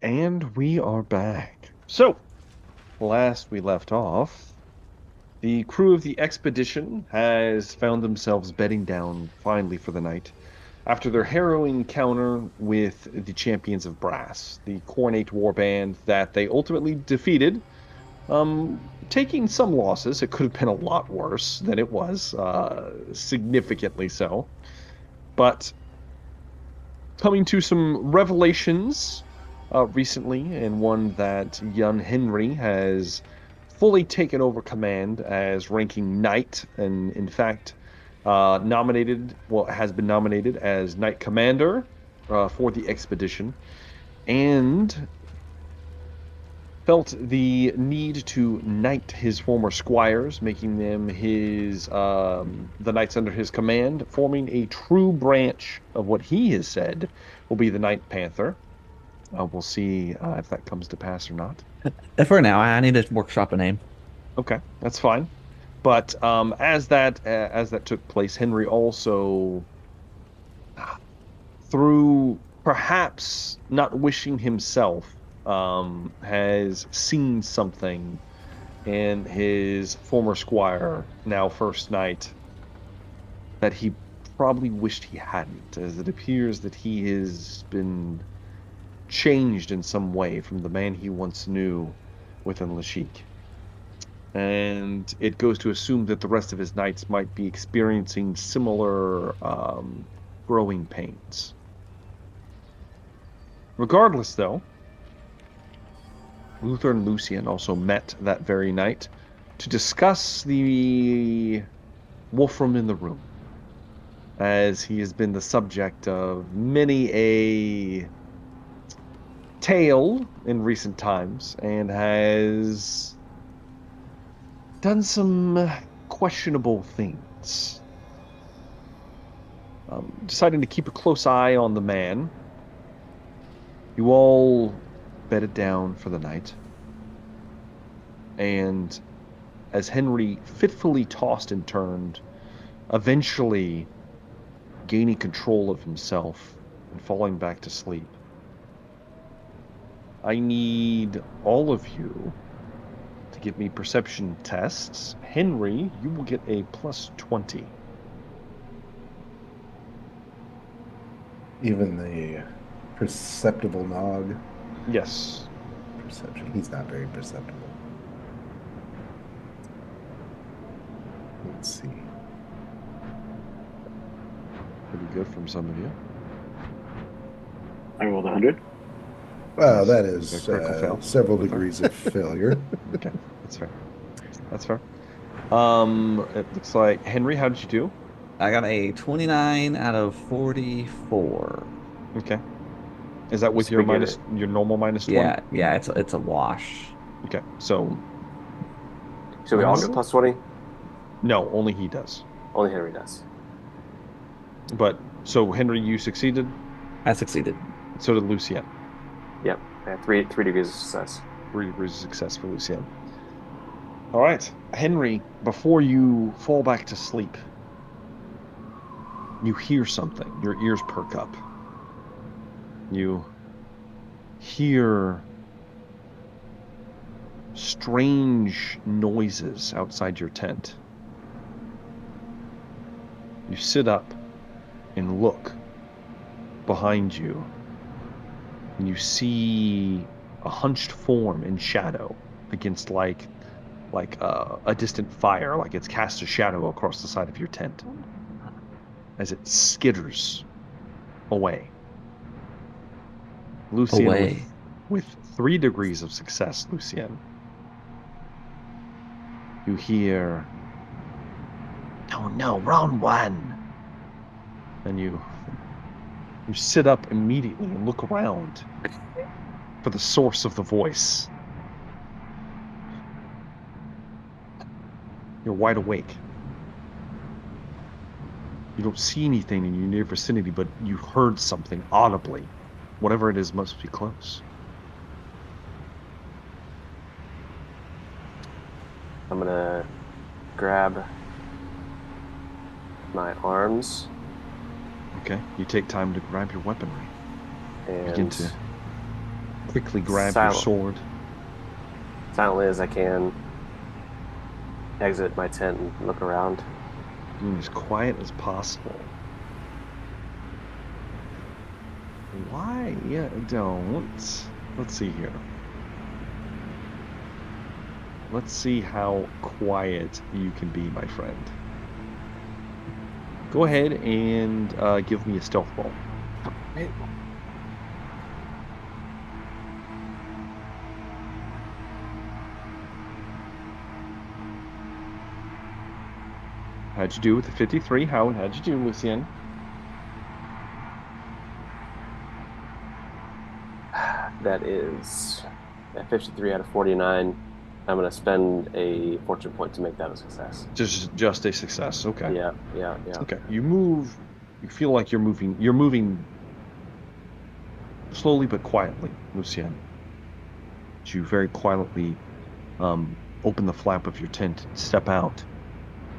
And we are back. So, last we left off, the crew of the expedition has found themselves bedding down finally for the night after their harrowing encounter with the Champions of Brass, the Cornate warband that they ultimately defeated, taking some losses. It could have been a lot worse than it was, significantly so. But coming to some revelations recently, and one that young Henry has fully taken over command as ranking knight, and in fact, has been nominated as knight commander for the expedition, and felt the need to knight his former squires, making them his the knights under his command, forming a true branch of what he has said will be the Knight Panther. We'll see if that comes to pass or not. For now, I need to workshop a name. Okay, that's fine. But as that took place, Henry also, through perhaps not wishing himself, has seen something in his former squire, now first knight, that he probably wished he hadn't, as it appears that he has been changed in some way from the man he once knew within Lashik. And it goes to assume that the rest of his knights might be experiencing similar growing pains. Regardless, though, Luther and Lucian also met that very night to discuss the Wolfram in the room, as he has been the subject of many a tale in recent times and has done some questionable things. Deciding to keep a close eye on the man, you all bedded down for the night. And as Henry fitfully tossed and turned, eventually gaining control of himself and falling back to sleep, I need all of you to give me perception tests. Henry, you will get a plus 20. Even the perceptible nog. Yes. Perception. He's not very perceptible. Let's see. Pretty good from some of you. I rolled 100. Well, that is several Luther. degrees of failure. Okay, that's fair. That's fair. It looks like Henry, how did you do? I got a 29 out of 44. Okay. Is that with So your we get your normal minus 20? Yeah, it's a wash. Okay, so So we all get plus 20? no, only he does. Only Henry does. But so Henry, you succeeded. I succeeded. So did Lucien. Yep. I have three degrees of success. 3 degrees of success for Lucien. All right, Henry. Before you fall back to sleep, you hear something. Your ears perk up. You hear strange noises outside your tent. You sit up and look behind you, and you see a hunched form in shadow against like a distant fire, like it's cast a shadow across the side of your tent as it skitters away. Lucien, Away. with 3 degrees of success, Lucien, you hear, no, wrong one. And you sit up immediately and look around for the source of the voice. You're wide awake. You don't see anything in your near vicinity, but you heard something audibly. Whatever it is must be close. I'm going to grab my arms. Okay, you take time to grab your weaponry. And Begin to quickly grab your sword. Silently as I can, exit my tent and look around. Being as quiet as possible. Why don't? Let's see here. Let's see how quiet you can be, my friend. Go ahead and give me a stealth roll. Right. How'd you do with the 53? How'd you do, Lucien? That is at 53 out of 49. I'm going to spend a fortune point to make that a success. Just a success. Okay. Yeah. Okay. You move. You feel like you're moving. You're moving slowly but quietly, Lucien. You very quietly open the flap of your tent, step out.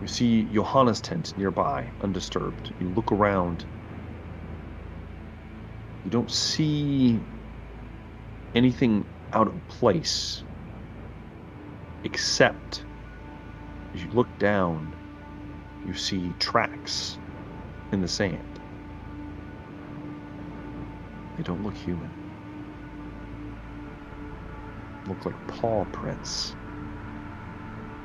You see Johanna's tent nearby, undisturbed. You look around. You don't see anything out of place, except as you look down, you see tracks in the sand. They don't look human. Look like paw prints.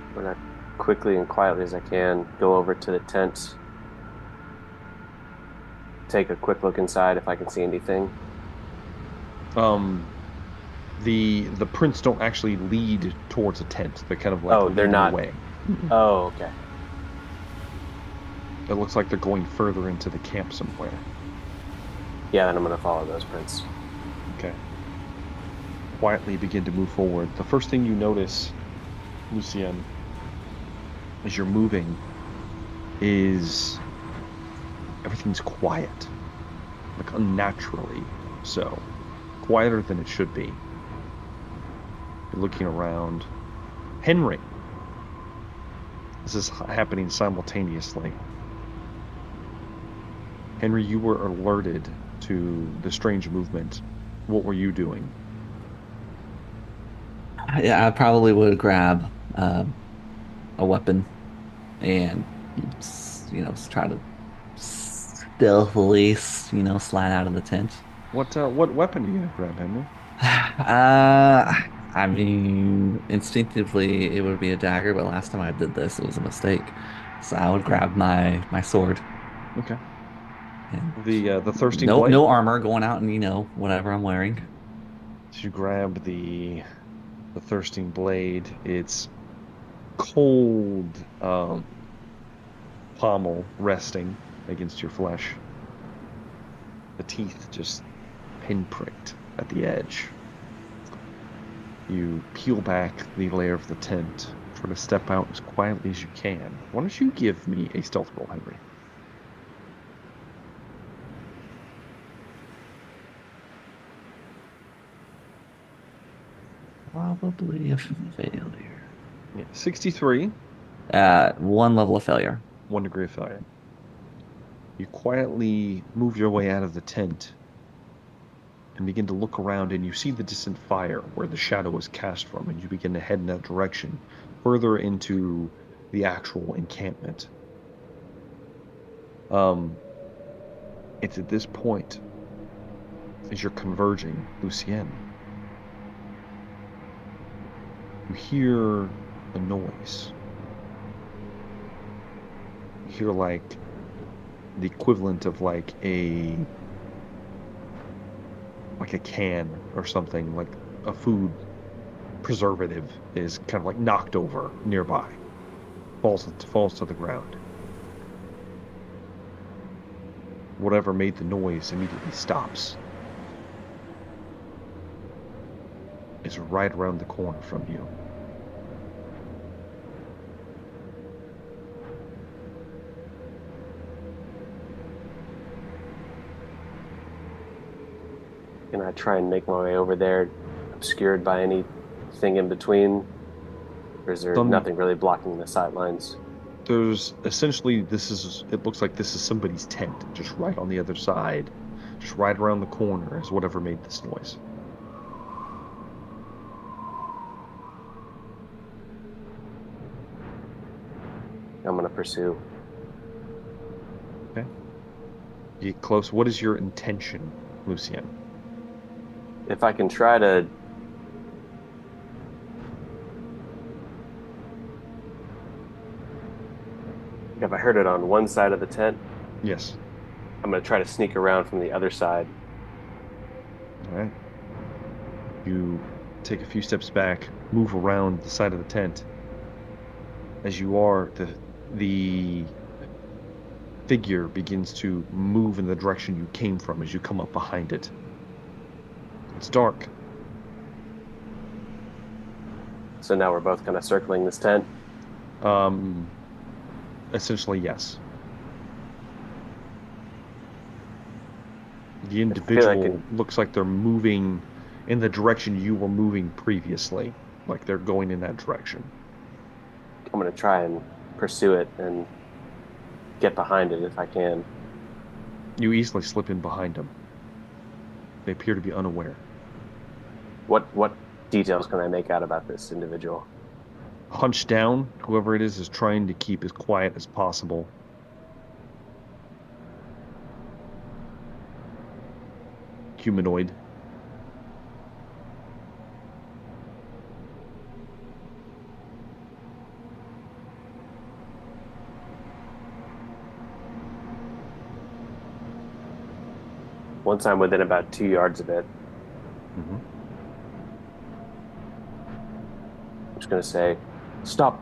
I'm going to quickly and quietly as I can go over to the tent, take a quick look inside if I can see anything. The prints don't actually lead towards a tent. They're kind of like they're not away. Oh, okay. It looks like they're going further into the camp somewhere. Yeah, then I'm going to follow those prints. Okay. Quietly begin to move forward. The first thing you notice, Lucien, as you're moving, is everything's quiet. Like unnaturally so. Quieter than it should be. You're looking around. Henry. This is happening simultaneously. Henry, you were alerted to the strange movement. What were you doing? Yeah, I probably would grab a weapon and, try to stealthily, slide out of the tent. What weapon are you gonna grab, Henry? I mean, instinctively it would be a dagger, but last time I did this, it was a mistake. So I would grab my sword. Okay. And The thirsting no blade? no armor going out and whatever I'm wearing. You grab the thirsting blade. It's cold pommel resting against your flesh. The teeth just pinpricked at the edge. You peel back the layer of the tent, try to step out as quietly as you can. Why don't you give me a stealth roll, Henry? Probably a failure. Yeah, 63. One level of failure. 1 degree of failure. You quietly move your way out of the tent and begin to look around, and you see the distant fire where the shadow was cast from, and you begin to head in that direction, further into the actual encampment. It's at this point, as you're converging, Lucien, you hear a noise. You hear like the equivalent of like a can or something, like a food preservative is kind of like knocked over nearby, falls to the ground. Whatever made the noise immediately stops. It's right around the corner from you. Can I try and make my way over there, obscured by anything in between? Or is there nothing really blocking the sightlines? There's essentially, it looks like this is somebody's tent, just right on the other side, just right around the corner is whatever made this noise. I'm gonna pursue. Okay. You get close. What is your intention, Lucien? If I can try to if I heard it on one side of the tent, Yes. I'm gonna try to sneak around from the other side. All right. You take a few steps back, move around the side of the tent. As you are, the figure begins to move in the direction you came from as you come up behind it. It's dark. So now we're both kind of circling this tent. Essentially, yes. The individual looks like they're moving in the direction you were moving previously. Like they're going in that direction. I'm going to try and pursue it and get behind it if I can. You easily slip in behind them. They appear to be unaware. What details can I make out about this individual? Hunched down, whoever it is trying to keep as quiet as possible. Humanoid. Once I'm within about 2 yards of it, Mm-hmm. I'm just going to say, "Stop.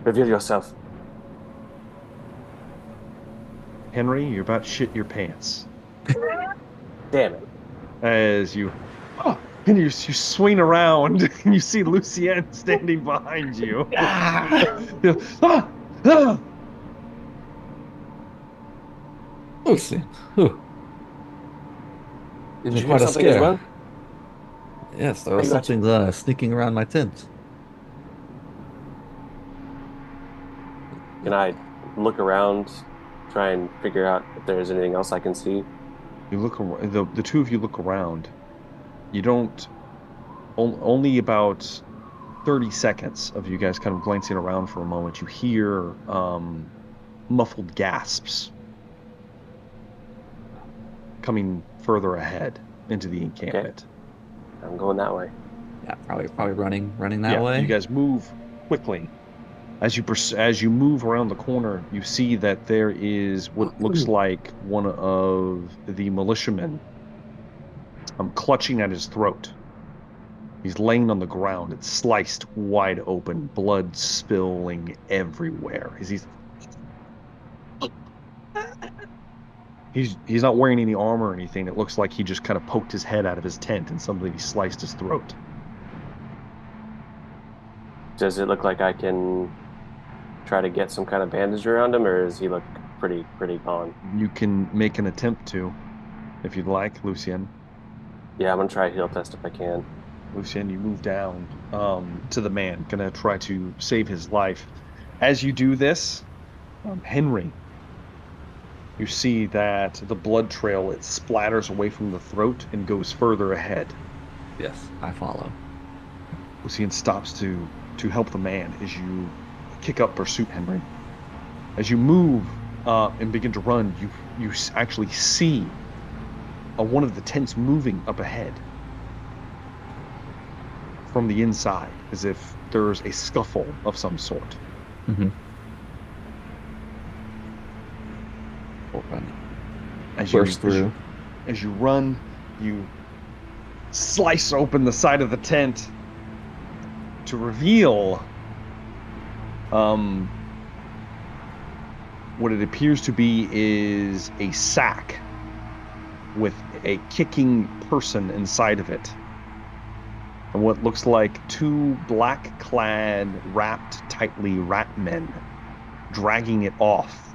Reveal yourself." Henry, you're about to shit your pants. Damn it. As you you swing around and you see Lucien standing behind you. Lucien. Did you hear Quite a something as scare. well? Yes, there was I got you. something sneaking around my tent. Can I look around, try and figure out if there's anything else I can see? You look around, the two of you look around. You don't. Only about 30 seconds of you guys kind of glancing around for a moment. You hear muffled gasps coming further ahead into the encampment. Okay. I'm going that way. Yeah, probably running that way. You guys move quickly. As you move around the corner, you see that there is what looks like one of the militiamen clutching at his throat. He's laying on the ground. It's sliced wide open, blood spilling everywhere. He's not wearing any armor or anything. It looks like he just kind of poked his head out of his tent and somebody sliced his throat. Does it look like I can try to get some kind of bandage around him, or does he look pretty gone? You can make an attempt to, if you'd like, Lucien. Yeah, I'm gonna try a heal test if I can. Lucien, you move down to the man, gonna try to save his life. As you do this, Henry, you see that the blood trail, it splatters away from the throat and goes further ahead. Yes, I follow. Lucien stops to help the man as you kick up pursuit, Henry. As you move and begin to run, you actually see one of the tents moving up ahead from the inside, as if there's a scuffle of some sort. Mm-hmm. As Burst through. As you run, you slice open the side of the tent to reveal what it appears to be is a sack with a kicking person inside of it. And what looks like two black-clad, wrapped tightly rat men dragging it off.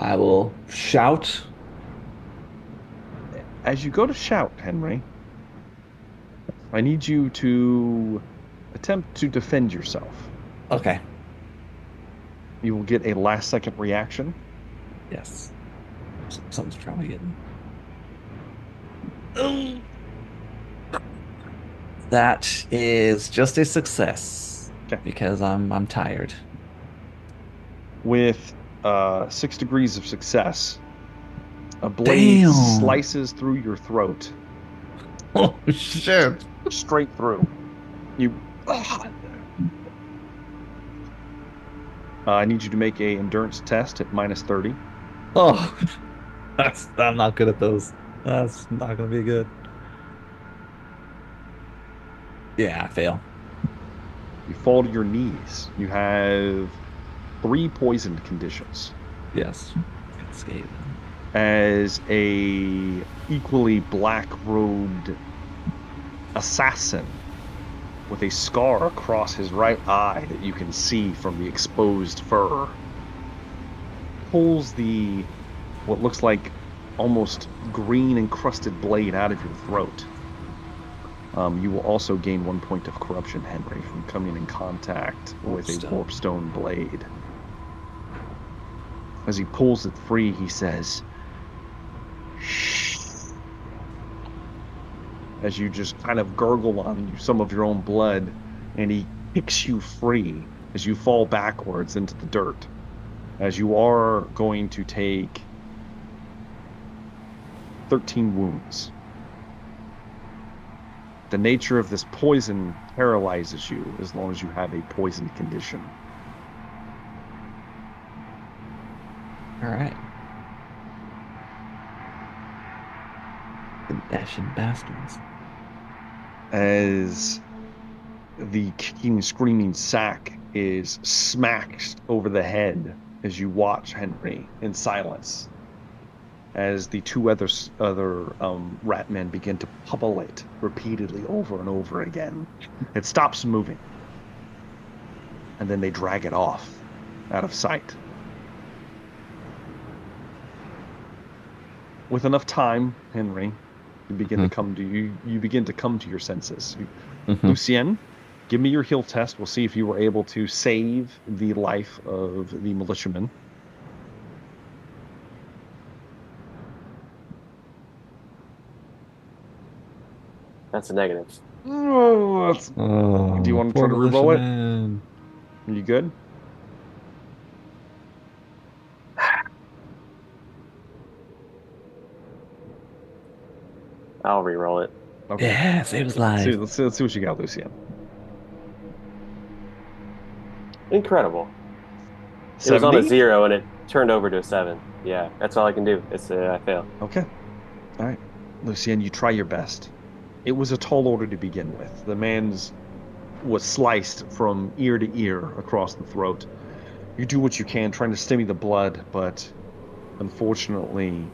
I will shout. As you go to shout, Henry, I need you to attempt to defend yourself. Okay. You will get a last-second reaction. Yes. Something's probably getting. That is just a success Okay. because I'm tired. With 6 degrees of success, a blade Damn. slices through your throat, Oh shit. straight through. You. I need you to make a endurance test at -30. Oh, I'm not good at those. That's not gonna be good. Yeah, I fail. You fall to your knees. You have 3 poisoned conditions. Yes. Escape. As a equally black-robed assassin with a scar across his right eye that you can see from the exposed fur pulls what looks like almost green encrusted blade out of your throat. You will also gain 1 point of corruption, Henry, from coming in contact with a warpstone blade. As he pulls it free, he says, "Shh." As you just kind of gurgle on some of your own blood, and he kicks you free as you fall backwards into the dirt. As you are going to take 13 wounds. The nature of this poison paralyzes you as long as you have a poison condition. All right. The dashing bastards. As the kicking, screaming sack is smacked over the head as you watch Henry in silence, as the 2 other rat men begin to pummel it repeatedly over and over again. It stops moving, and then they drag it off out of sight. With enough time, Henry, you begin to come to your senses. Lucien, give me your heal test. We'll see if you were able to save the life of the militiaman. That's a negative. Oh, do you want to try to reroll it? Man. Are you good? I'll re-roll it. Okay. Yeah, save his life. Let's see what you got, Lucien. Incredible. It was on a 0 and it turned over to a 7. Yeah, that's all I can do. I fail. Okay. All right. Lucien, you try your best. It was a tall order to begin with. The man's was sliced from ear to ear across the throat. You do what you can, trying to stem the blood, but unfortunately,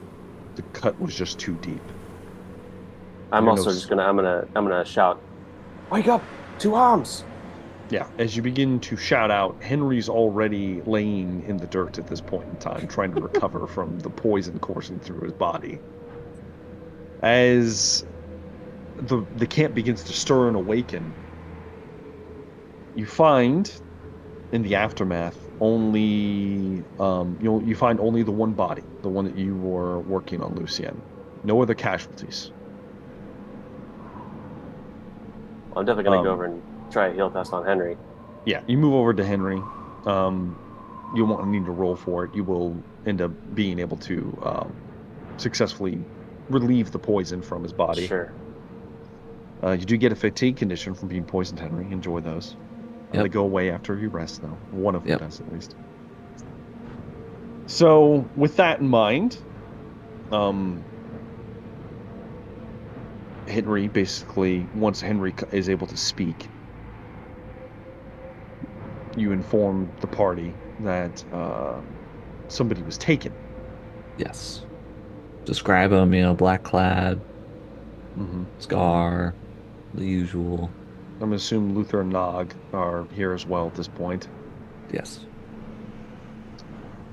the cut was just too deep. I'm gonna shout, "Wake up! 2 arms!" Yeah, as you begin to shout out, Henry's already laying in the dirt at this point in time, trying to recover from the poison coursing through his body. As the camp begins to stir and awaken, you find in the aftermath only you find only the one body, the one that you were working on, Lucien. No other casualties. Well, I'm definitely gonna go over and try a heal test on Henry. Yeah, you move over to Henry. You won't need to roll for it. You will end up being able to successfully relieve the poison from his body. Sure. You do get a fatigue condition from being poisoned, Henry. Enjoy those. They go away after you rest, though. One of them does, at least. So, with that in mind, Henry basically, once Henry is able to speak, you inform the party that somebody was taken. Yes. Describe him, black clad, scar, the usual. I'm going to assume Luther and Nog are here as well at this point. Yes.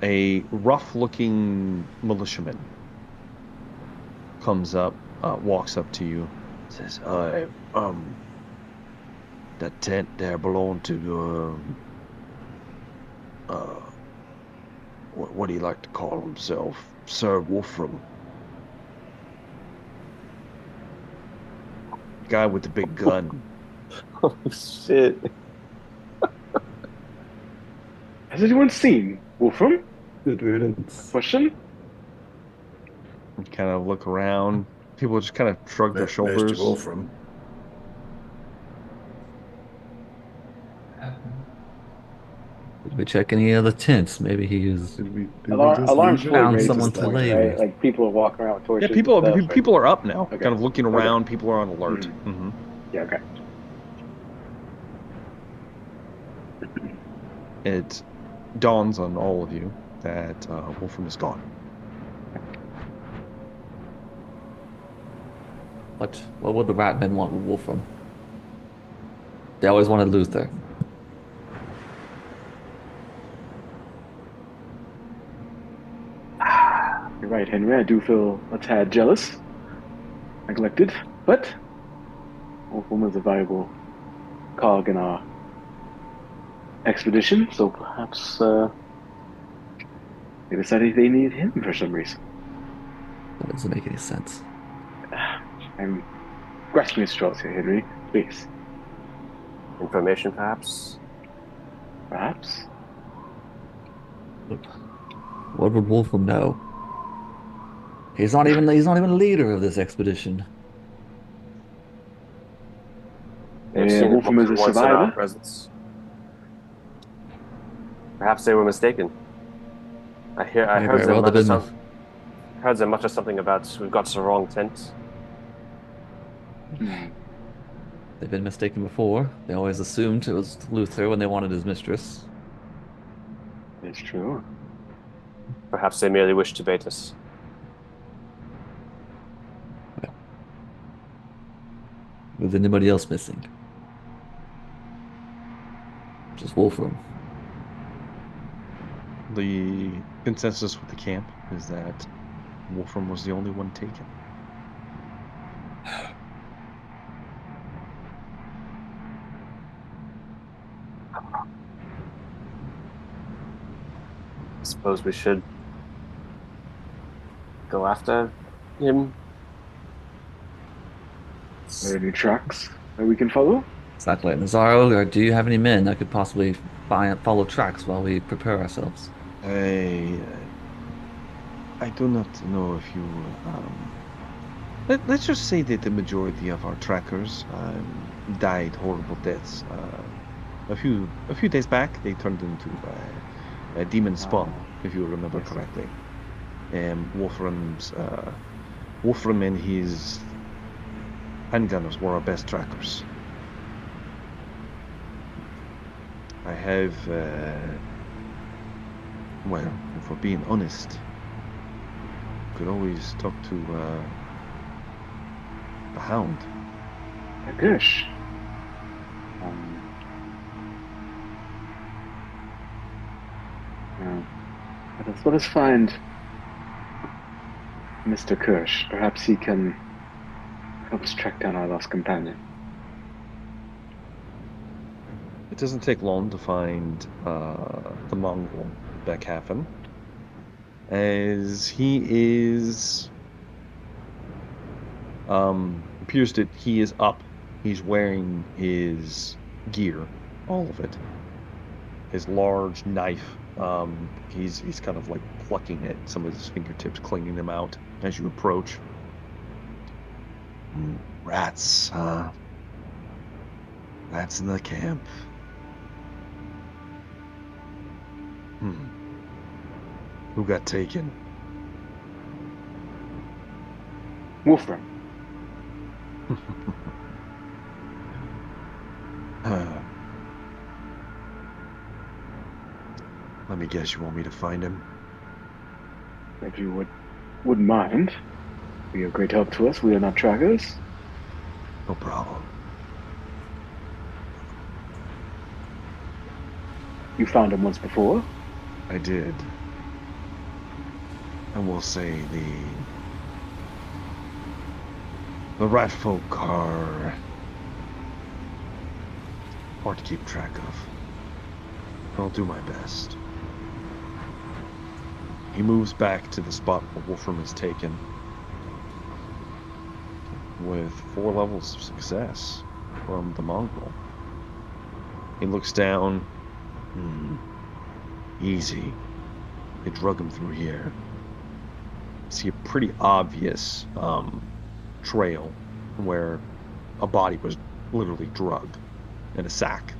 A rough-looking militiaman comes up, walks up to you, says, that tent there belonged to, what do you like to call himself? Sir Wolfram. Guy with the big gun. Oh shit! Has anyone seen Wolfram? Good riddance. Question? And kind of look around. People just kind of shrug their Mr. shoulders. Wolfram. Did we check any other tents? Maybe he's Did we just Alarm's leave him? fully found raised at someone this to point, lay right? with. Like people are walking around with Yeah, torches. people and stuff, people are up now, Okay. kind of looking Okay. around. People are on alert. Mhm. Yeah. Okay. It dawns on all of you that Wolfram is gone. What would the rat men want with Wolfram? They always wanted Luther. You're right, Henry. I do feel a tad jealous, neglected, but Wolfram is a valuable cog in our expedition, so perhaps they decided they need him for some reason. That doesn't make any sense. I'm grasping at straws here, Henry. Please. Information, perhaps. Perhaps. What would Wolfram know? He's not even a leader of this expedition. They've seen it Wolfram is a once in our survivor. presence. Perhaps they were mistaken. I May heard very them well have mutter been. heard them mutter something about we've got the wrong tent. They've been mistaken before. They always assumed it was Luther when they wanted his mistress. It's true. Perhaps they merely wish to bait us. Was anybody else missing? Just Wolfram. The consensus with the camp is that Wolfram was the only one taken. I suppose we should go after him. Are there any tracks that we can follow? Exactly. Nazaro, or do you have any men that could possibly follow tracks while we prepare ourselves? I do not know if you. Let's just say that the majority of our trackers died horrible deaths. A few days back, they turned into a demon spawn, if you remember correctly. Wolfram and his handgunners were our best trackers. I have, well, if we're being honest, could always talk to the Hound. Gosh. Let us find Mr. Kirsch. Perhaps he can help us track down our lost companion. It doesn't take long to find the Mongol Beckhafen, as he is appears that he is up. He's wearing his gear, all of it. His large knife. He's kind of like plucking at some of his fingertips, cleaning them out as you approach. Rats, huh? Rats in the camp. Who got taken? Wolfram. Let me guess, you want me to find him? If you wouldn't mind, be of great help to us. We are not trackers. No problem. You found him once before. I did. And we'll say the rat folk are hard to keep track of. I'll do my best. He moves back to the spot where Wolfram is taken with 4 levels of success. from the mongrel. He looks down. Easy. They drug him through here. See a pretty obvious trail where a body was literally drugged in a sack.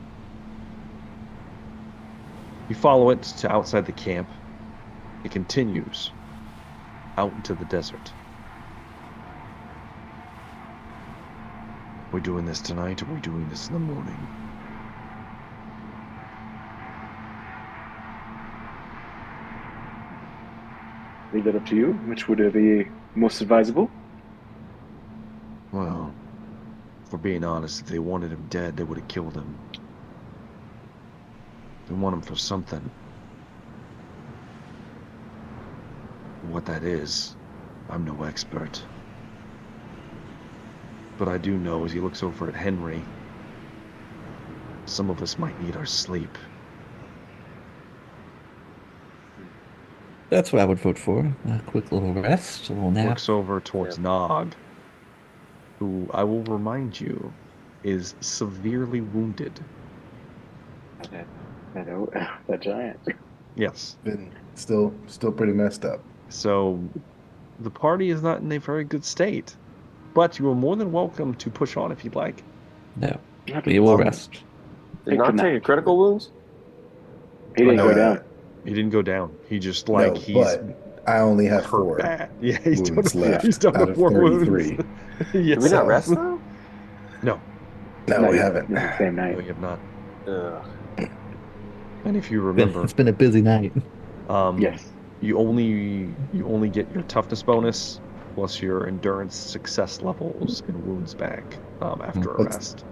You follow it to outside the camp. It continues out into the desert. Are we doing this tonight, or are we doing this in the morning? Leave that up to you. Which would be most advisable? Well, if we're being honest, if they wanted him dead, they would have killed him. They want him for something. What that is, I'm no expert. But I do know, as he looks over at Henry, some of us might need our sleep. That's what I would vote for. A quick little rest, a little nap. Looks over towards Nog, who I will remind you is severely wounded. I know, that giant. Yes. Been still pretty messed up. So the party is not in a very good state. But you are more than welcome to push on if you'd like. No, we will rest. Did not take a critical wounds? He didn't go down. He didn't go down. He just but I only have hurt 4 bad. Yeah, he's wounds done, left he's done out with of 4 33. wounds. Yes. Did we not rest though? No, No, we haven't. The same night. we have not. Ugh. And if you remember, It's been a busy night. Yes. you only get your toughness bonus plus your endurance success levels and wounds back after a rest.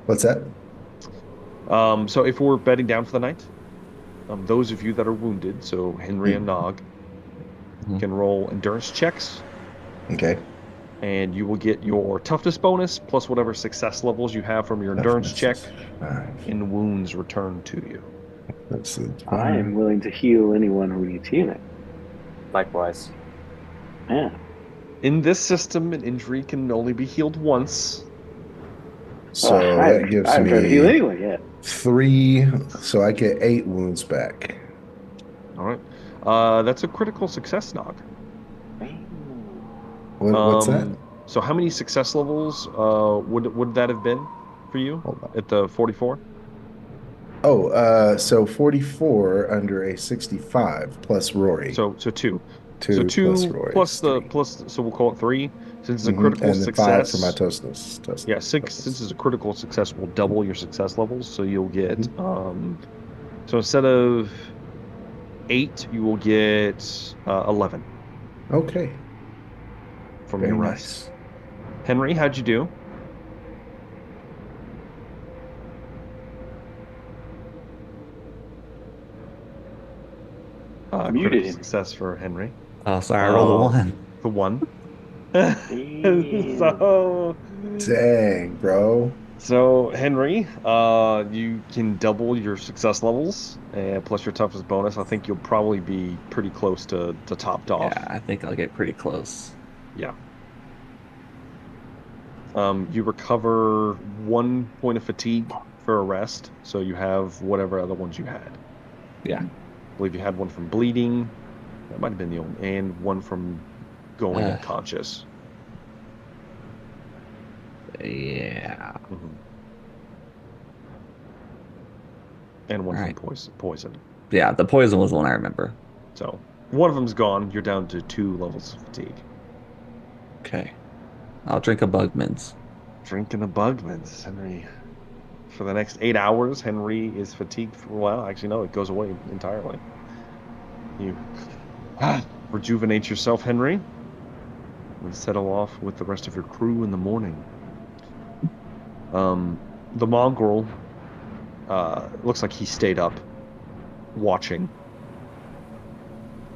What's that? So if we're bedding down for the night, those of you that are wounded, so Henry and Nog, can roll endurance checks, Okay. and you will get your toughness bonus plus whatever success levels you have from your endurance check, and wounds returned to you. That's I am willing to heal anyone who needs healing. Likewise. Yeah. In this system, an injury can only be healed once. So that gives I haven't tried to heal me anyone yet. 3, so I get 8 wounds back. All right. That's a critical success, Nog. What's that? So how many success levels would that have been for you Hold on. at the 44? Oh, so 44 under a 65 plus Rory. So 2. 2 so 2 plus Rory. plus the 3. plus, so we'll call it 3 since it's a Mhm, critical and then success. 5 for my toughness. Yeah, 6 since it's a critical success will double your success levels, so you'll get so instead of 8, you will get 11 Okay. from Very your rest. Henry, how'd you do? Muted Critical him. success for Henry. Oh, sorry, I rolled a 1. The 1. Dang, bro. So Henry, you can double your success levels and plus your toughness bonus. I think you'll probably be pretty close to topped off. Yeah, I think I'll get pretty close. Yeah. You recover 1 point of fatigue for a rest, so you have whatever other ones you had. Yeah. I believe you had 1 from bleeding. That might have been the only, and 1 from going unconscious. Yeah. And 1 Alright. from poison. Yeah, the poison was the one I remember. So 1 of them's gone. You're down to 2 levels of fatigue. Okay. I'll drink a Bugman's. Drinking a Bugman's, Henry. For the next 8 hours, Henry is fatigued for a while. Actually, no, it goes away entirely. You rejuvenate yourself, Henry, and settle off with the rest of your crew in the morning. The mongrel looks like he stayed up watching.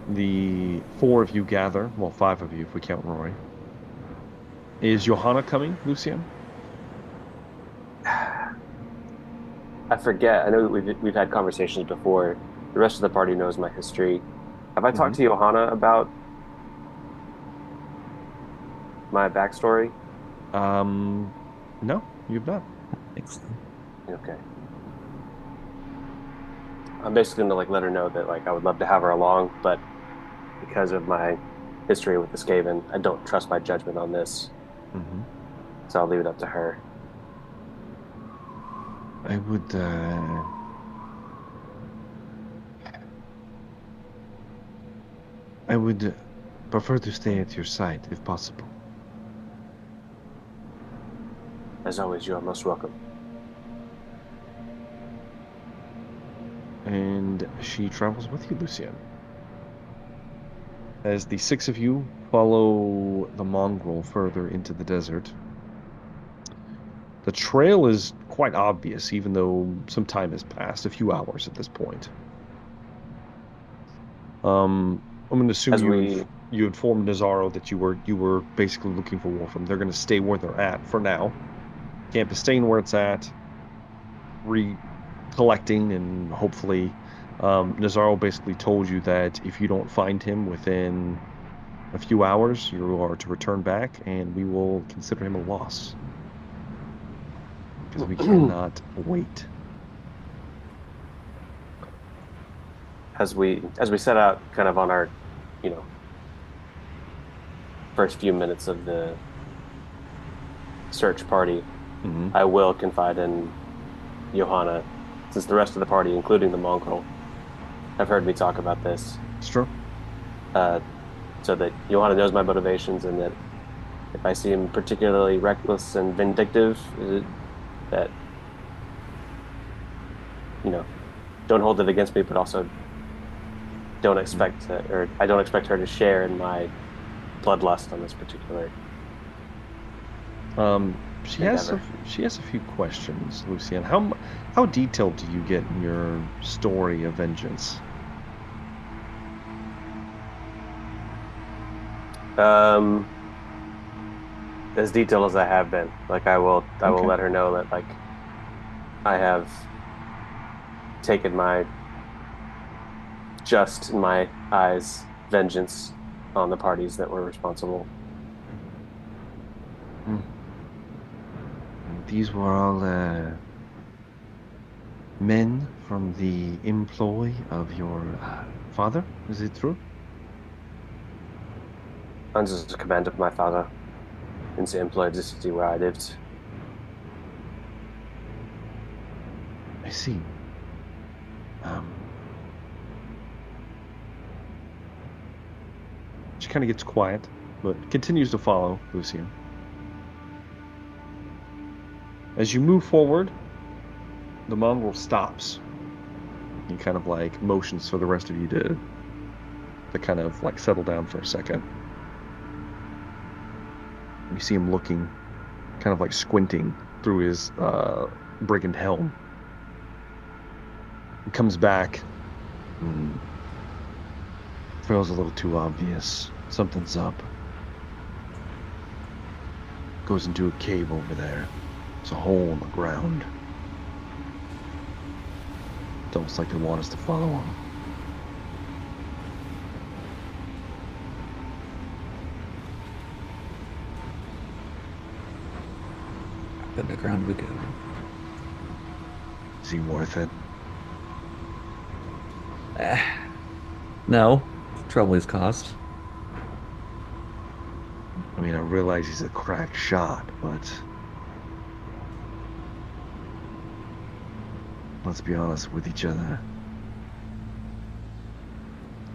The 4 of you gather, well, 5 of you if we count Rory. Is Johanna coming, Lucian? I forget. I know that we've had conversations before. The rest of the party knows my history. Have I talked to Johanna about my backstory? No, you've not. think so. Okay. I'm basically gonna let her know that I would love to have her along, but because of my history with the Skaven, I don't trust my judgment on this, Mm-hmm. so I'll leave it up to her. I would. I would prefer to stay at your side if possible. As always, you are most welcome. And she travels with you, Lucian. As the six of you follow the mongrel further into the desert, the trail is quite obvious, even though some time has passed, a few hours at this point. I'm going to assume As we you informed Nazaro that you were basically looking for Wolfram. They're going to stay where they're at for now. Camp is staying where it's at, recollecting, and hopefully, Nazaro basically told you that if you don't find him within a few hours, you are to return back, and we will consider him a loss because we cannot wait. as we set out kind of on our, first few minutes of the search party, Mm-hmm. I will confide in Johanna, since the rest of the party, including the mongrel, have heard me talk about this. It's true. So that Johanna knows my motivations, and that if I seem particularly reckless and vindictive, that don't hold it against me, but also don't expect I don't expect her to share in my bloodlust on this particular. She has a few questions, Lucian. How detailed do you get in your story of vengeance? As detailed as I have been. I will Okay. let her know that I have taken my just in my eyes vengeance on the parties that were responsible. These were all men from the employ of your father. Is it true? Under the command of my father, in the employ of the city where I lived. I see. She kind of gets quiet, but continues to follow Lucian. As you move forward, the mongrel stops. He kind of motions for the rest of you to kind of settle down for a second. You see him looking, kind of squinting through his brigand helm. He comes back. Feels a little too obvious. Something's up. Goes into a cave over there. It's a hole in the ground. It's almost like they want us to follow him. Underground we go. Is he worth it? No. Trouble he's caused. I mean, I realize he's a crack shot, but let's be honest with each other.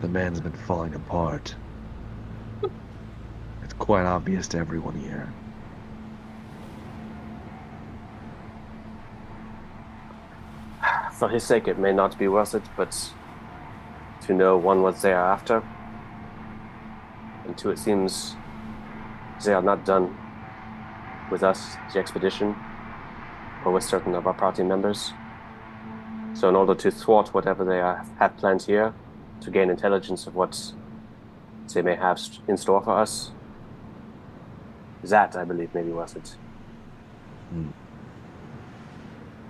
The man's been falling apart. It's quite obvious to everyone here. For his sake, it may not be worth it, but to know one what they are after, and two, it seems they are not done with us, the expedition, or with certain of our party members. So in order to thwart whatever they have planned here, to gain intelligence of what they may have in store for us, that, I believe, may be worth it.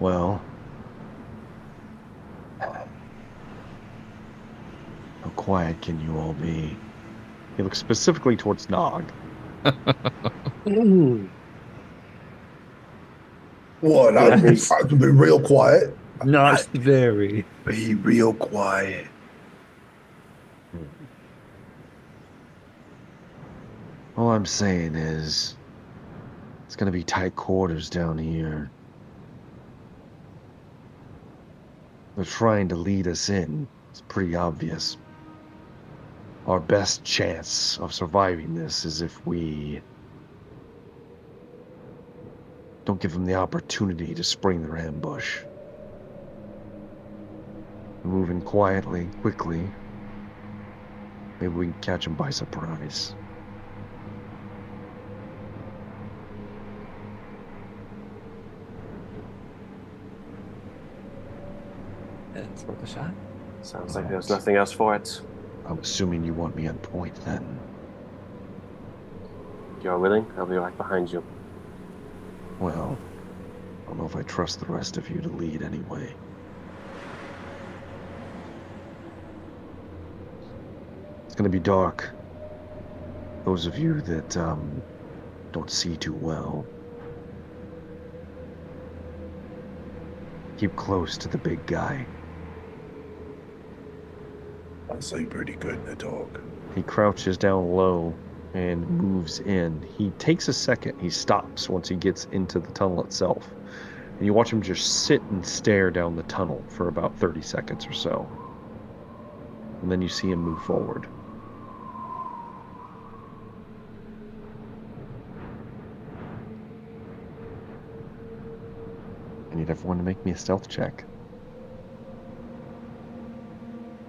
Well, how quiet can you all be? He looks specifically towards Nog. What? I can be real quiet. Not very. Be real quiet. All I'm saying is, it's gonna be tight quarters down here. They're trying to lead us in. It's pretty obvious. Our best chance of surviving this is if we don't give them the opportunity to spring their ambush. Moving quietly, quickly. Maybe we can catch them by surprise. It's worth a shot. Sounds like there's nothing else for it. I'm assuming you want me on point then. If you're willing, I'll be right behind you. Well, I don't know if I trust the rest of you to lead anyway. It's gonna be dark. Those of you that don't see too well, keep close to the big guy. I see pretty good in the dark. He crouches down low and moves in. He takes a second. He stops once he gets into the tunnel itself. And you watch him just sit and stare down the tunnel for about 30 seconds or so. And then you see him move forward. I need everyone to make me a stealth check.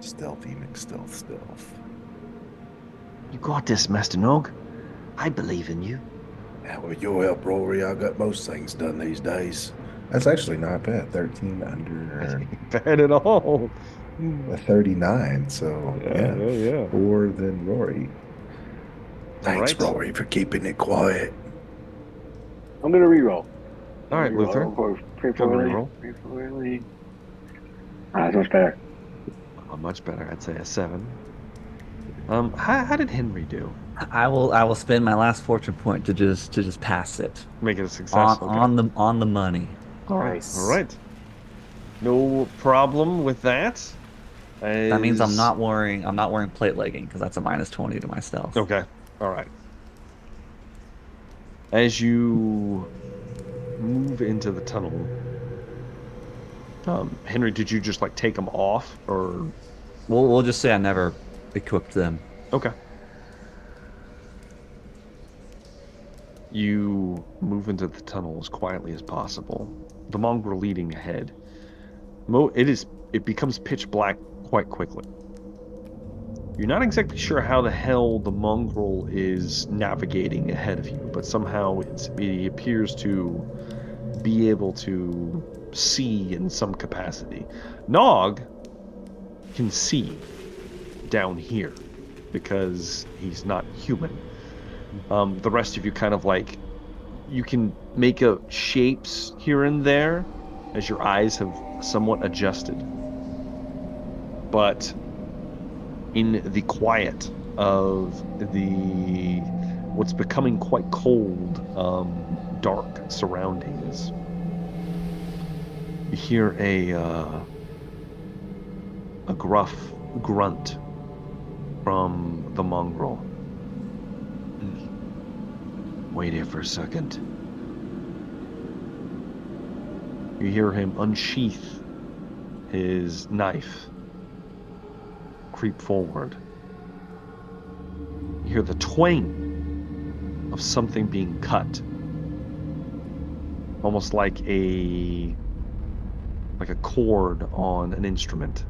Stealthy McStealth. You got this, Master Nog. I believe in you. Yeah, with your help, Rory, I got most things done these days. That's actually not bad. 13 under Bad at all. a 39. So, Yeah. More than Rory. Thanks, right. Rory, for keeping it quiet. I'm gonna reroll. All right, Luther. Pray Go for reroll. Pray for early. That's much better. Much better. I'd say a 7. How did Henry do? I will spend my last fortune point to just pass it Make it a success. on the money. All right. Nice. All right. No problem with that. That means I'm not wearing plate legging because that's a -20 to my stealth. Okay. All right. As you move into the tunnel, Henry, did you just like take them off, or? We'll just say I never equipped them. Okay. You move into the tunnel as quietly as possible. The mongrel leading ahead. It becomes pitch black quite quickly. You're not exactly sure how the hell the mongrel is navigating ahead of you, but somehow it appears to be able to see in some capacity. Nog can see down here because he's not human. The rest of you kind of like, you can make out shapes here and there as your eyes have somewhat adjusted. But in the quiet of what's becoming quite cold, dark surroundings, you hear a gruff grunt from the mongrel. Wait here for a second. You hear him unsheath his knife, creep forward. You hear the twang of something being cut, almost like a chord on an instrument.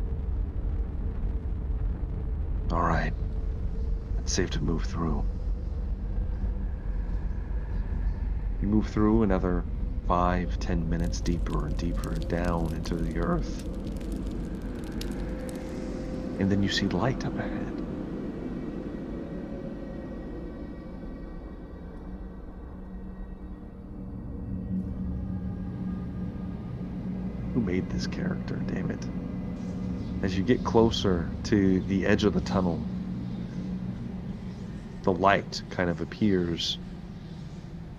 All right, it's safe to move through. You move through another 5-10 minutes deeper and deeper down into the earth. And then you see light up ahead. Who made this character, damn it? As you get closer to the edge of the tunnel, the light kind of appears,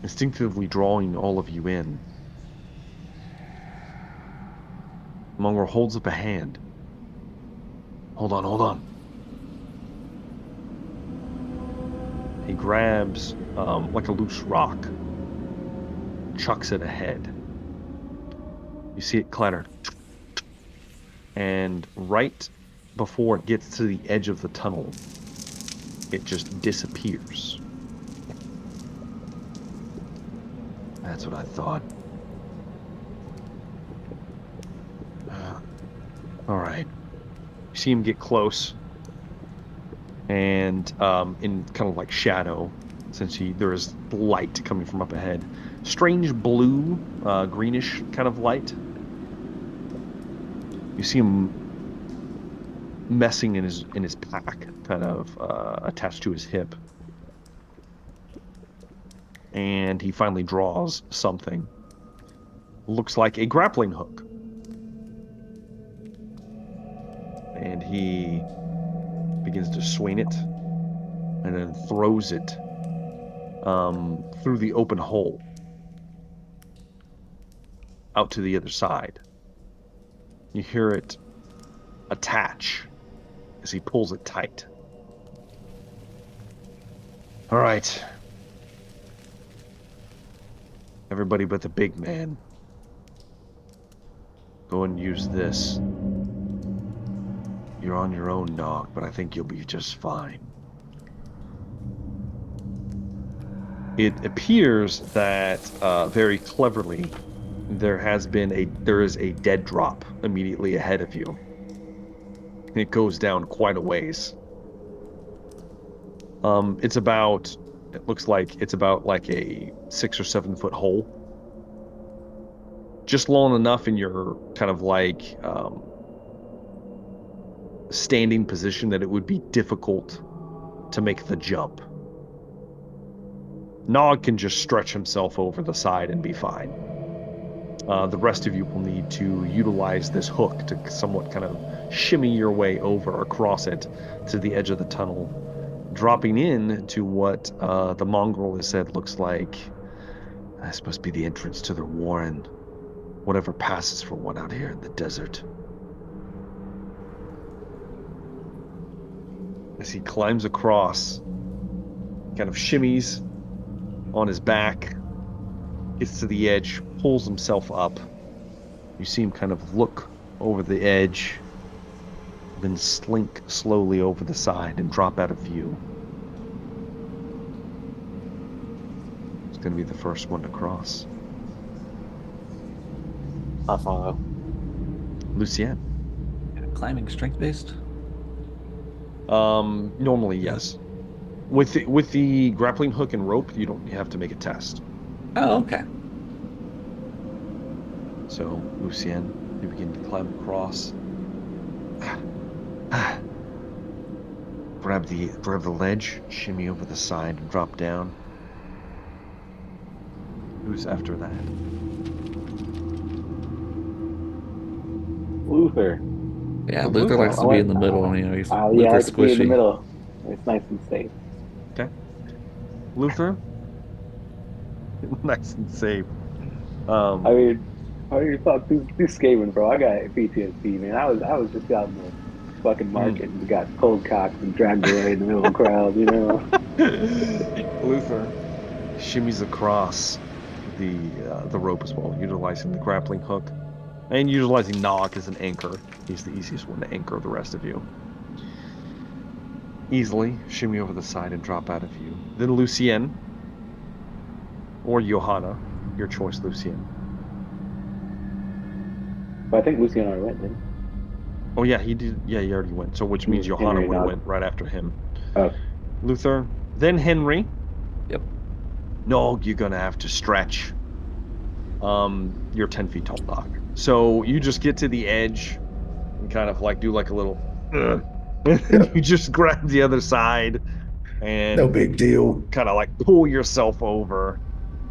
instinctively drawing all of you in. Mongrel holds up a hand. Hold on. He grabs like a loose rock, chucks it ahead. You see it clatter. And right before it gets to the edge of the tunnel, it just disappears. That's what I thought. All right. You see him get close. And in kind of like shadow, since there is light coming from up ahead. Strange blue, greenish kind of light. You see him messing in his pack, kind of attached to his hip. And he finally draws something. Looks like a grappling hook. And he begins to swing it and then throws it through the open hole out to the other side. You hear it attach as he pulls it tight. All right. Everybody but the big man. Go and use this. You're on your own, Nog, but I think you'll be just fine. It appears that very cleverly there is a dead drop immediately ahead of you. It goes down quite a ways. It looks like it's about like a 6 or 7 foot hole. Just long enough in your kind of like standing position that it would be difficult to make the jump. Nog can just stretch himself over the side and be fine. The rest of you will need to utilize this hook to somewhat kind of shimmy your way over across it to the edge of the tunnel, dropping in to what the mongrel has said looks like that's supposed to be the entrance to their warren. Whatever passes for one out here in the desert. As he climbs across, kind of shimmies on his back, gets to the edge, pulls himself up. You see him kind of look over the edge, then slink slowly over the side and drop out of view. He's going to be the first one to cross. I'll follow. Lucien. Climbing strength-based? Normally, yes. With the grappling hook and rope, you have to make a test. Oh, okay. So, Lucien, you begin to climb across. Grab the ledge, shimmy over the side, and drop down. Who's after that? Luther. Yeah, Luther likes to be in the middle. You know, he's Yeah, I Luther's like to be in the squishy. middle. It's nice and safe. Okay. Luther? Nice and safe. I mean, fuck these scaling, bro. I got PTSD, man. I was just out in the fucking market and got cold cocked and dragged away in the middle of the crowd, you know. Luther shimmies across the rope as well, utilizing the grappling hook and utilizing Nog as an anchor. He's the easiest one to anchor the rest of you. Easily shimmy over the side and drop out of view. Then Lucien or Johanna, your choice, Lucien. But I think Lucian already went, didn't he? Oh yeah, he did. Yeah, he already went. So which means Johanna Henry would have Nog. went right after him. Oh. Luther, then Henry. Yep. Nog, you're gonna have to stretch. You're 10 feet tall, Nog. So you just get to the edge and kind of like do like a little you just grab the other side and No big deal. kind of like pull yourself over.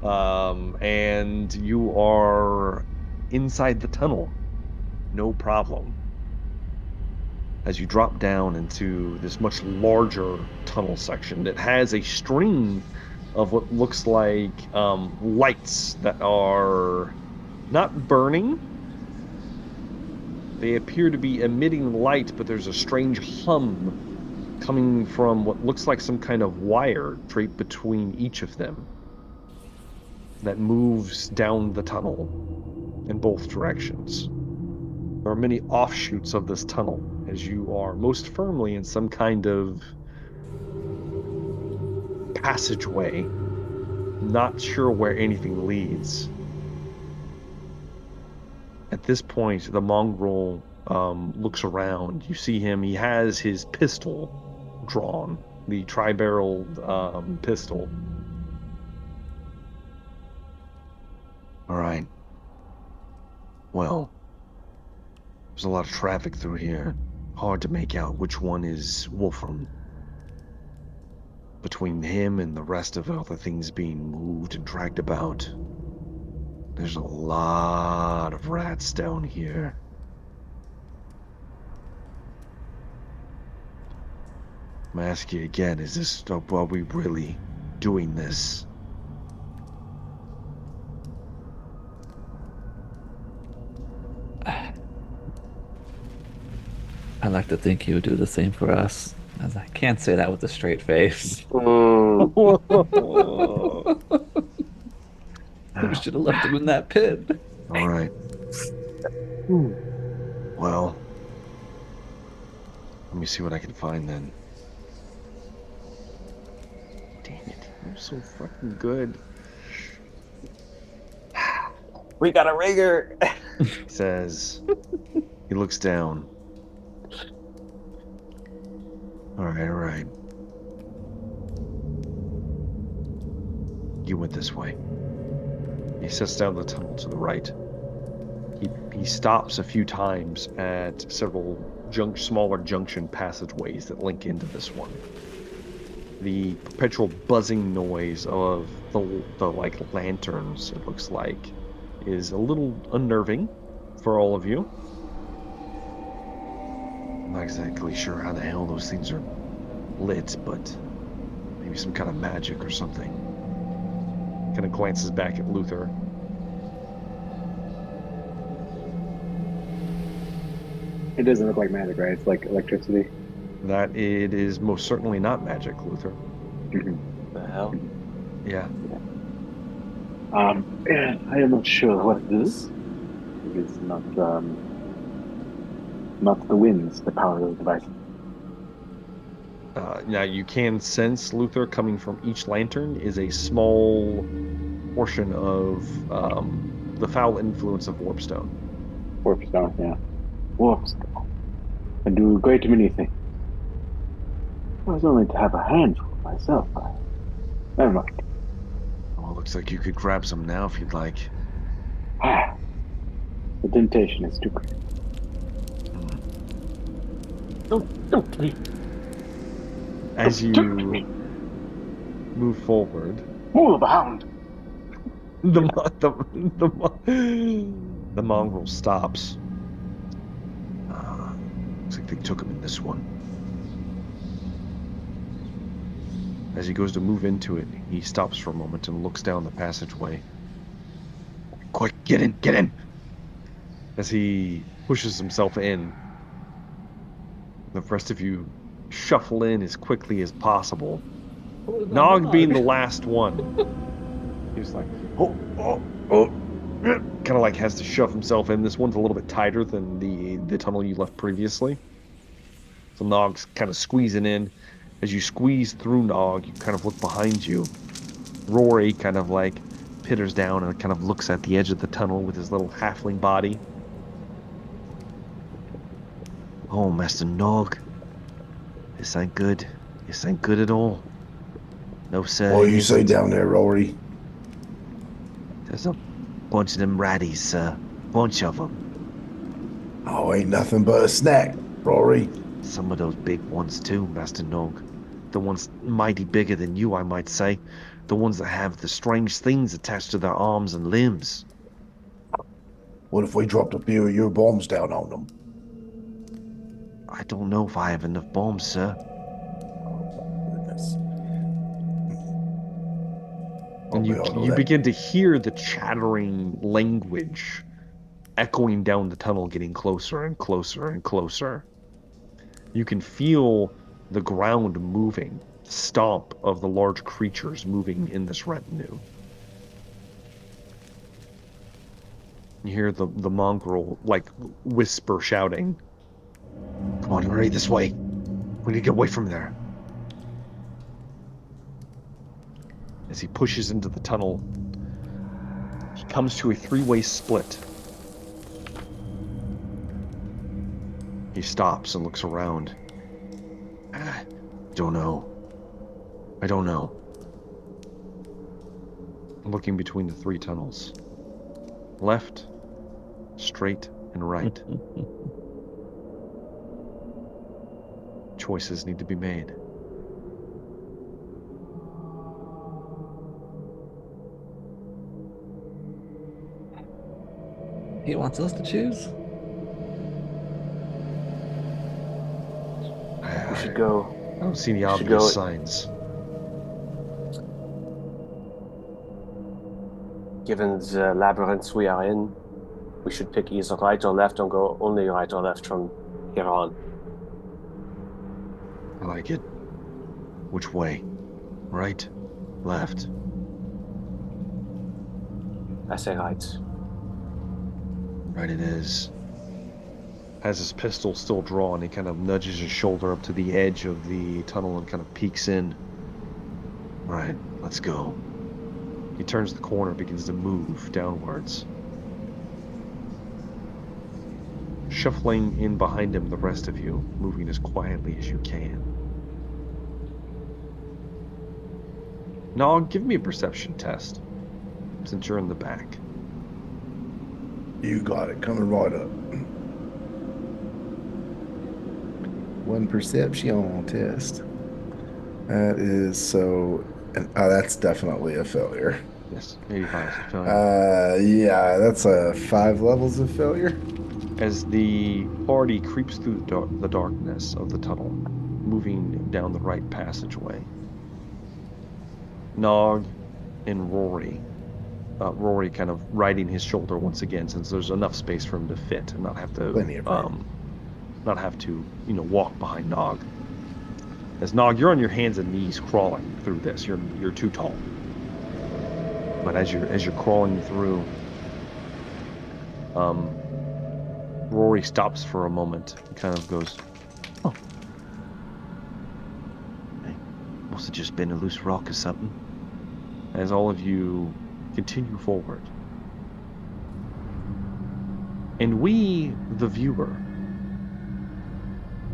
And you are inside the tunnel. No problem. As you drop down into this much larger tunnel section that has a string of what looks like lights that are not burning, They appear to be emitting light, but there's a strange hum coming from what looks like some kind of wire draped between each of them that moves down the tunnel in both directions. There are many offshoots of this tunnel as you are most firmly in some kind of passageway, not sure where anything leads. At this point, the mongrel looks around. You see him. He has his pistol drawn, the tri-barreled pistol. All right. Well, there's a lot of traffic through here. Hard to make out which one is Wolfram. Between him and the rest of other things being moved and dragged about, there's a lot of rats down here. I'm asking you again, are we really doing this? I'd like to think he would do the same for us, as I can't say that with a straight face. We should have left him in that pit. All right. Well, let me see what I can find then. Dang it, you're so fucking good. We got a rigger. He says, he looks down. All right. You went this way. He sets down the tunnel to the right. He stops a few times at several smaller junction passageways that link into this one. The perpetual buzzing noise of the like lanterns, it looks like, is a little unnerving for all of you. I'm not exactly sure how the hell those things are lit, but maybe some kind of magic or something. Kind of glances back at Luther. It doesn't look like magic, right? It's like electricity. That it is most certainly not magic, Luther. The hell? Yeah. Yeah, I am not sure what it is. It is not the winds that power those devices. Now you can sense, Luther, coming from each lantern is a small portion of the foul influence of Warpstone. Warpstone, yeah. Warpstone. Can do a great many things. I was only to have a handful myself. Never mind. Well, looks like you could grab some now if you'd like. The temptation is too great. Don't me. As you move forward, Move, hound. the mongrel stops. Looks like they took him in this one. As he goes to move into it, he stops for a moment and looks down the passageway. Quick, get in! As he pushes himself in, the rest of you shuffle in as quickly as possible. Nog being the last one. He's like, kind of like has to shove himself in. This one's a little bit tighter than the tunnel you left previously. So Nog's kind of squeezing in. As you squeeze through Nog, you kind of look behind you. Rory kind of like pitters down and kind of looks at the edge of the tunnel with his little halfling body. Oh, Master Nog. This ain't good. This ain't good at all. No, sir. What you say down there, Rory? There's a bunch of them ratties, sir. Bunch of them. Oh, ain't nothing but a snack, Rory. Some of those big ones too, Master Nog. The ones mighty bigger than you, I might say. The ones that have the strange things attached to their arms and limbs. What if we dropped a few of your bombs down on them? I don't know if I have enough bombs, sir. Goodness. And you begin to hear the chattering language echoing down the tunnel, getting closer and closer and closer. You can feel the ground moving, the stomp of the large creatures moving in this retinue. You hear the mongrel, like, whisper shouting, "Come on, hurry this way. We need to get away from there." As he pushes into the tunnel, he comes to a three-way split. He stops and looks around. I don't know. Looking between the three tunnels. Left, straight, and right. Choices need to be made. He wants us to choose. We should go. I don't see any obvious signs. Given the labyrinth we are in, we should pick either right or left and go only right or left from here on. I like it. Which way? Right? Left? I say right. Right it is. Has his pistol still drawn, he kind of nudges his shoulder up to the edge of the tunnel and kind of peeks in. Right, let's go. He turns the corner, begins to move downwards. Shuffling in behind him, the rest of you, moving as quietly as you can. Now, give me a perception test, since you're in the back. You got it. Coming right up. One perception test. That is so... that's definitely a failure. Yes, 85 is a failure. Yeah, that's 5 levels of failure. As the party creeps through the darkness of the tunnel, moving down the right passageway, Nog and Rory kind of riding his shoulder once again, since there's enough space for him to fit and not have to walk behind Nog. As Nog, you're on your hands and knees crawling through this. You're too tall. But as you're crawling through, Rory stops for a moment and kind of goes, "Oh, hey, must have just been a loose rock or something." As all of you continue forward, and we, the viewer,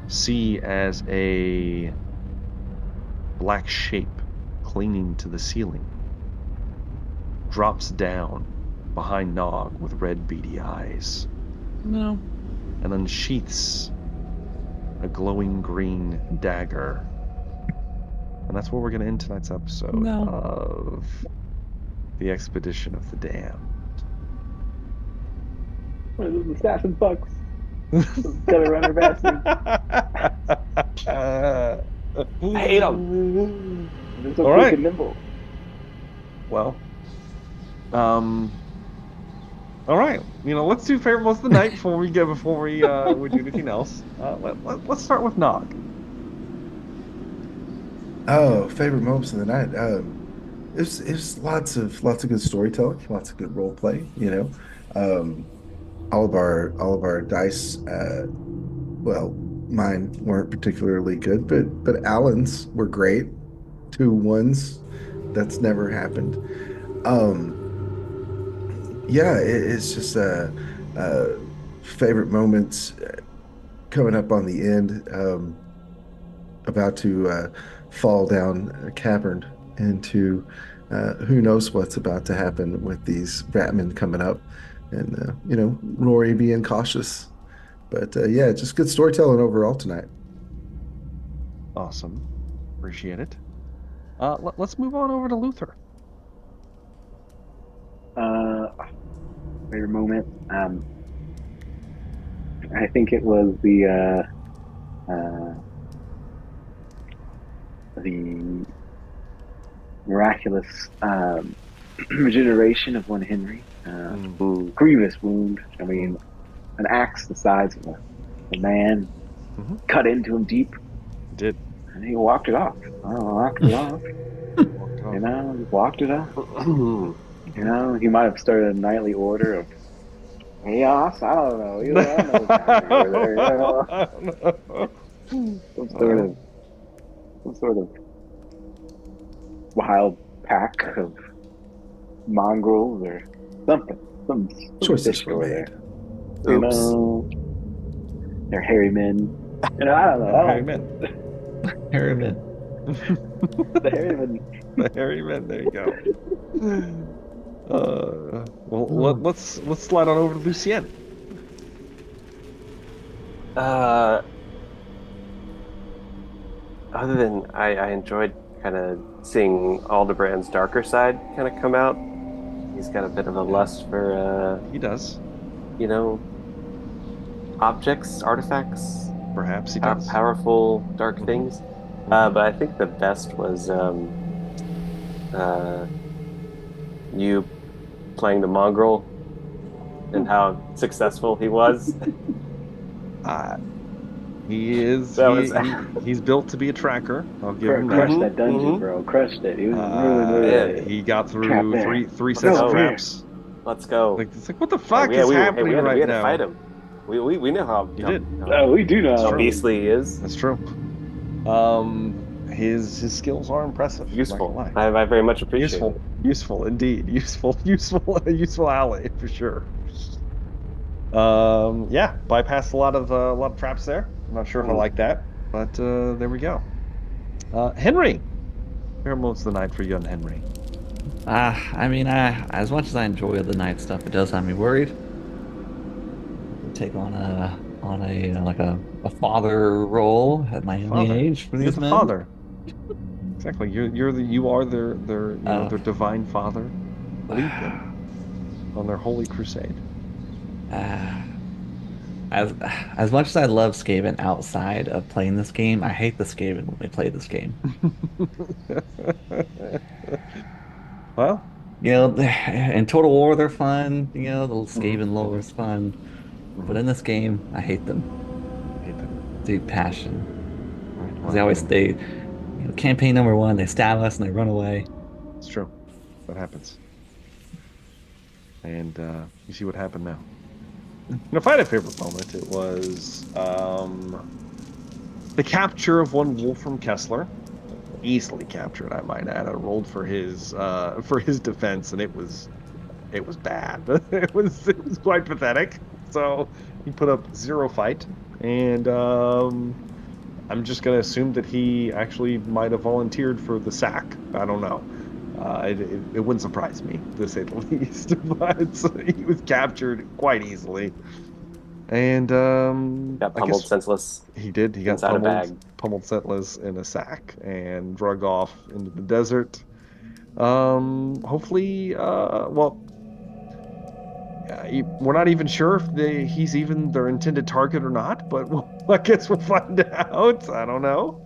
see as a black shape clinging to the ceiling drops down behind Nog with red beady eyes. No. And unsheaths a glowing green dagger. And that's where we're going to end tonight's episode of The Expedition of the Damned. What are those assassin fucks? Gutter runner bastards. I hate them. They're so All quick right. and nimble. Well, all right. Let's do favorite most of the night before we do anything else. Let's start with Nog. Oh, favorite moments of the night. It was lots of good storytelling, lots of good role play. All of our dice. Well, mine weren't particularly good, but Alan's were great. 2 1s. That's never happened. Yeah, it's just favorite moments coming up on the end. About to fall down a cavern into who knows what's about to happen with these Batmen coming up, and Rory being cautious. But yeah, just good storytelling overall tonight. Awesome. Appreciate it. Let's move on over to Luther. Favorite moment. I think it was the miraculous regeneration of 1 Henry. Grievous wound. I mean, an axe the size of a man cut into him deep, Did. and he walked it off. Walked it off. Walked it You off. know, he walked it off. You know, he might have started a nightly order of chaos. I don't know. You know, I don't know what's happening over there. You know? I don't know. Some sort of wild pack of mongrels or something. Some Choices fish were over made. there. You Oops. know, they're hairy men. You know, I don't know. Hairy men. Harriman. The hairy men. The hairy men. There you go. Well, let's slide on over to Lucien. Other than I enjoyed kind of seeing Aldebrand's darker side kind of come out. He's got a bit of a lust for He does. you know, objects, artifacts, Perhaps he does. powerful dark things. But I think the best was you playing the mongrel and how successful he was. He is. That was- He's built to be a tracker. I'll give him Crushed that. that dungeon, bro. Crushed it. He was really He got through Trap there. three sets of go. traps. Let's go. It's like what the fuck Yeah, is we happening had right to now? fight him. We know how You did. Oh, we do know. That's how true. beastly he is. That's true. His skills are impressive. I'm not Useful. gonna lie. I very much appreciate Useful, it. useful indeed. Useful ally for sure. Yeah, bypassed a lot of traps there. I'm not sure if I like that, but there we go. Henry, fair most of the night for you and Henry. I mean, as much as I enjoy the night stuff, it does have me worried. Take on a like a father role at my young age for You're these the men. father. Exactly. You are their divine father. Lead them on their holy crusade. As much as I love Skaven outside of playing this game, I hate the Skaven when we play this game. Well, You know, in Total War they're fun. You know, the Skaven lore is fun, but in this game, I hate them. Deep passion. They always campaign number 1, they stab us and they run away. It's true. That happens. And you see what happened now. If I had a favorite moment, it was the capture of one Wolfram Kessler. Easily captured, I might add. I rolled for his defense, and it was bad. it was quite pathetic. So he put up 0 fight, and I'm just gonna assume that he actually might have volunteered for the sack. I don't know. It wouldn't surprise me, to say the least. But he was captured quite easily, and Got pummeled senseless. he did. He got inside a bag. pummeled senseless in a sack and drug off into the desert. Hopefully, we're not even sure if he's even their intended target or not, but I guess we'll find out. I don't know.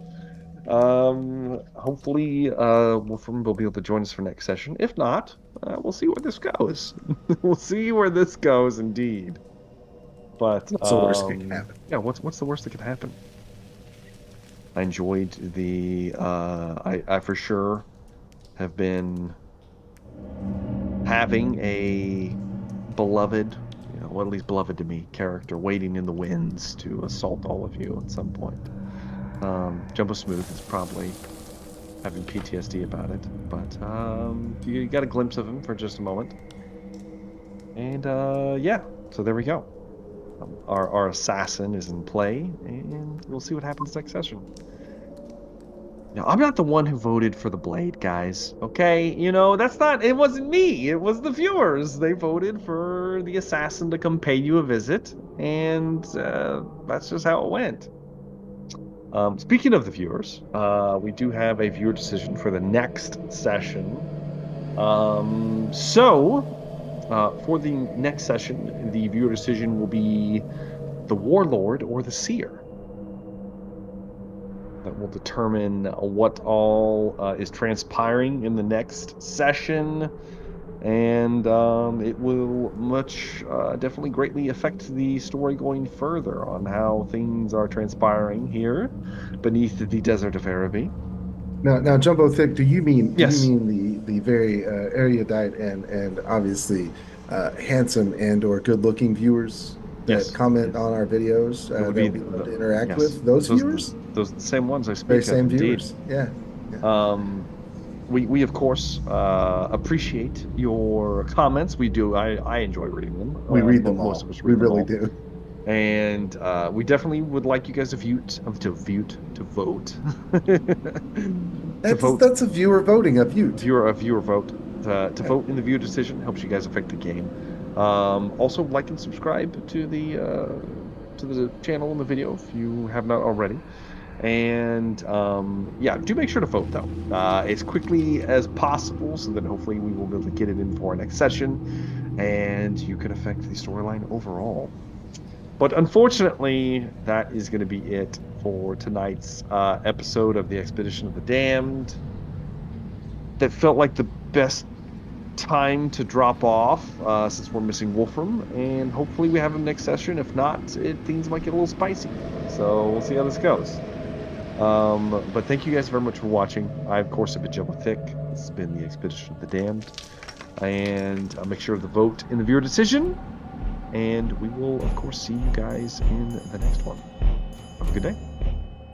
Hopefully, Wolfram will be able to join us for next session. If not, we'll see where this goes. We'll see where this goes, indeed. But What's the worst that can happen? Yeah, what's the worst that could happen? I enjoyed the. I for sure have been having a beloved, well, at least beloved to me, character waiting in the winds to assault all of you at some point. Jumbo Smooth is probably having PTSD about it, but you got a glimpse of him for just a moment. And yeah, so there we go. Our assassin is in play, and we'll see what happens next session. Now, I'm not the one who voted for the blade, guys. Okay, it wasn't me. It was the viewers. They voted for the assassin to come pay you a visit, and that's just how it went. Speaking of the viewers, we do have a viewer decision for the next session. For the next session, the viewer decision will be the Warlord or the Seer. That will determine what all is transpiring in the next session. and it will definitely greatly affect the story going further on how things are transpiring here beneath the desert of Araby. Now, Jumbo Thick, do you Yes. mean the very erudite and obviously handsome and or good looking viewers that Yes. comment Yes. on our videos It would that be we love the to interact yes. with? Those Those viewers? those are the same ones I Very speak of, same indeed. viewers. Yeah. Yeah. We of course appreciate your comments. We do. I enjoy reading them. We read them Most of all. us We read them really all. do. And we definitely would like you guys to vote to vote. That's a viewer voting, a vote. A viewer vote to Yeah. vote in the viewer decision helps you guys affect the game. Also like and subscribe to the channel and the video if you have not already. And yeah, do make sure to vote though, as quickly as possible, so that hopefully we will be able to get it in for our next session, and you can affect the storyline overall. But unfortunately, that is going to be it for tonight's episode of the Expedition of the Damned. That felt like the best time to drop off since we're missing Wolfram, and hopefully we have him next session. If not, things might get a little spicy. So we'll see how this goes. But thank you guys very much for watching. I, of course, have been Jumbo Thick. This has been the Expedition of the Damned. And make sure to vote in the viewer decision. And we will, of course, see you guys in the next one. Have a good day.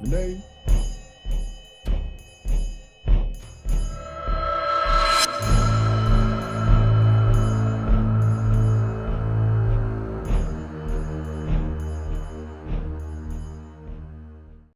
Good night.